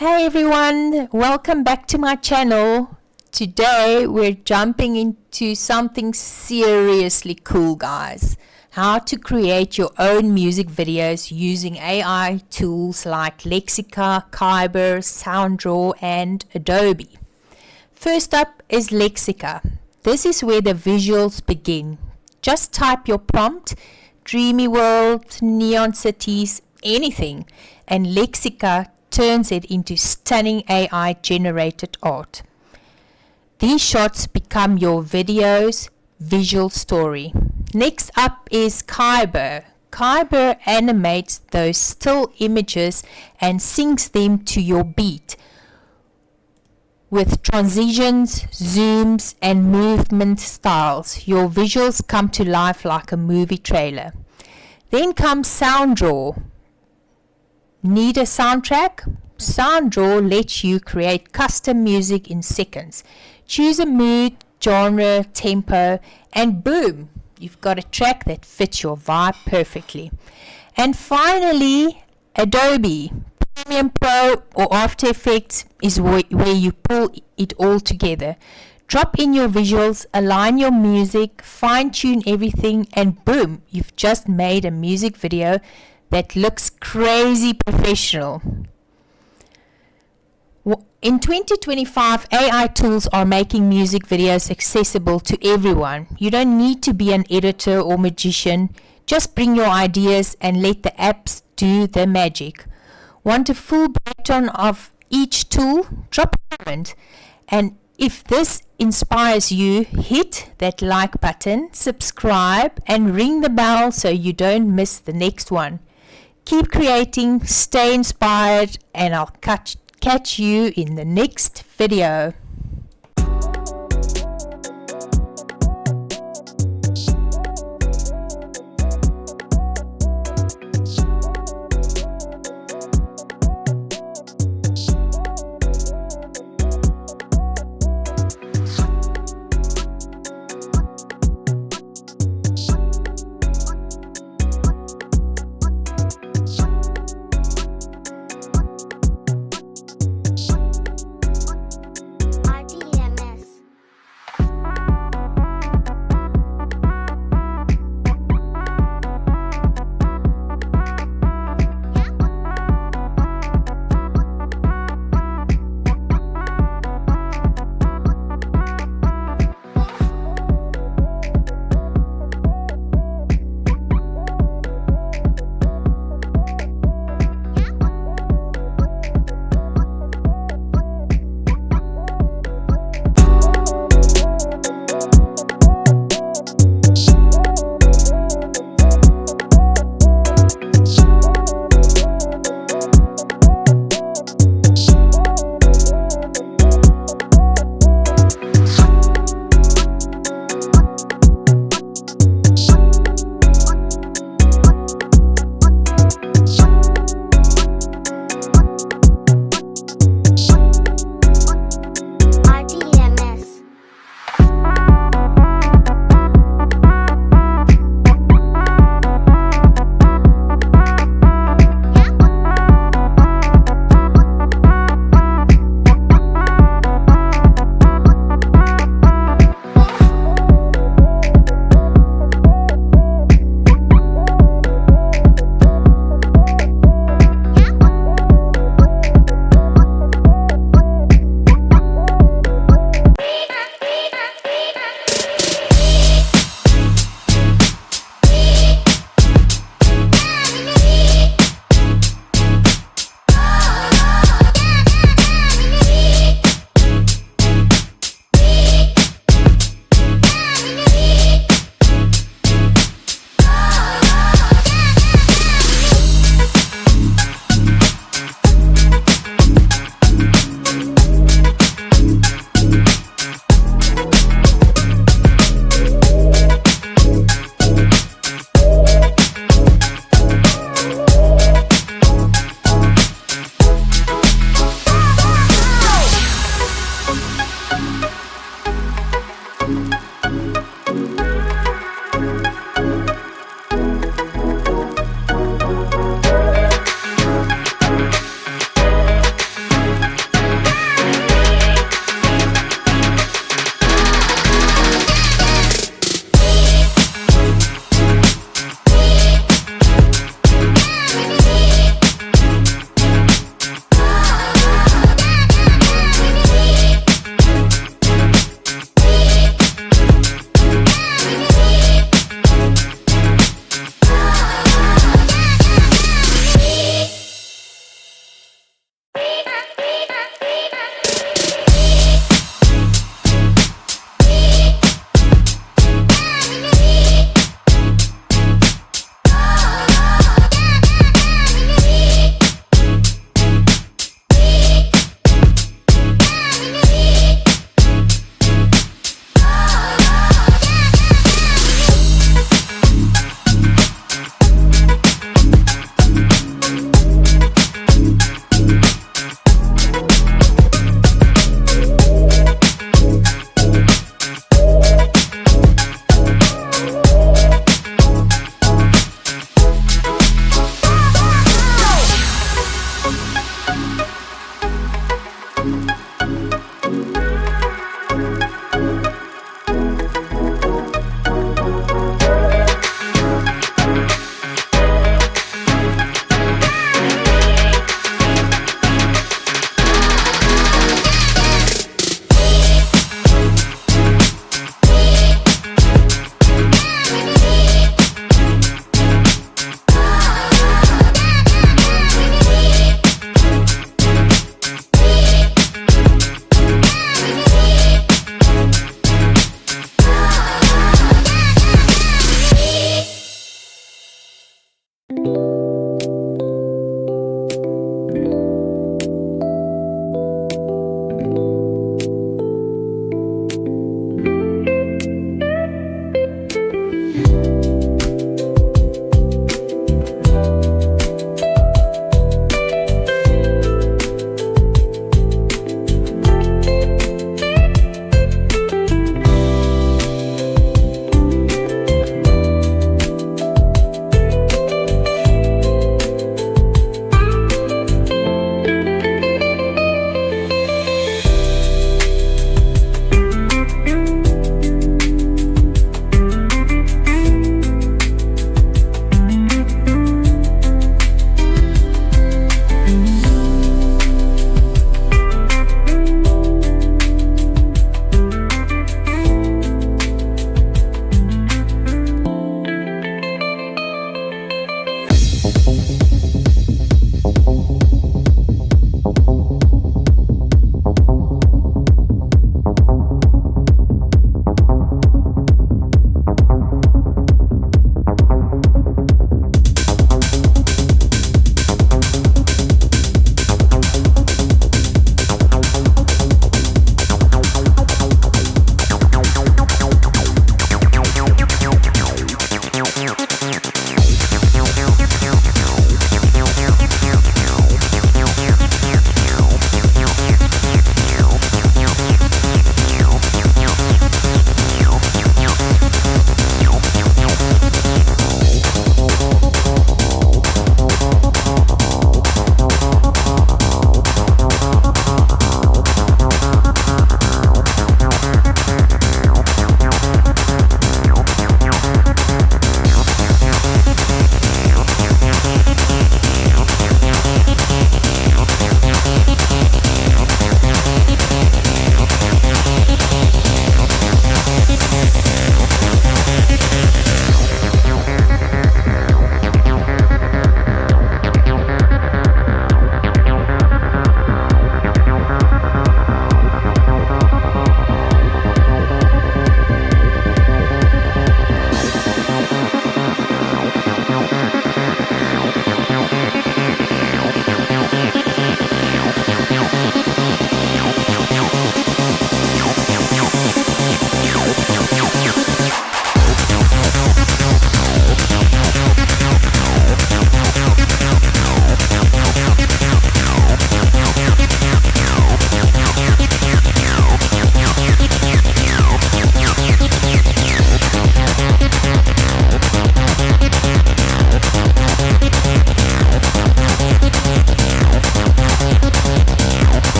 Hey everyone, welcome back to my channel. Today we're jumping into something seriously cool, guys. How to create your own music videos using AI tools like Lexica, Kaiber, Soundraw and Adobe. First up is Lexica. This is where the visuals begin. Just type your prompt, dreamy world, neon cities, anything, and Lexica turns it into stunning AI generated art. These shots become your video's visual story. Next up is Kaiber. Kaiber animates those still images and syncs them to your beat with transitions, zooms and movement styles. Your visuals come to life like a movie trailer. Then comes Soundraw. Need a soundtrack? Soundraw lets you create custom music in seconds. Choose a mood, genre, tempo, and boom, you've got a track that fits your vibe perfectly. And finally, Adobe Premiere Pro or After Effects is where you pull it all together. Drop in your visuals, align your music, fine-tune everything, and boom, you've just made a music video that looks crazy professional. In 2025, AI tools are making music videos accessible to everyone. You don't need to be an editor or magician. Just bring your ideas and let the apps do the magic. Want a full breakdown of each tool? Drop a comment. And if this inspires you, hit that like button, subscribe, and ring the bell so you don't miss the next one. Keep creating, stay inspired, and I'll catch you in the next video.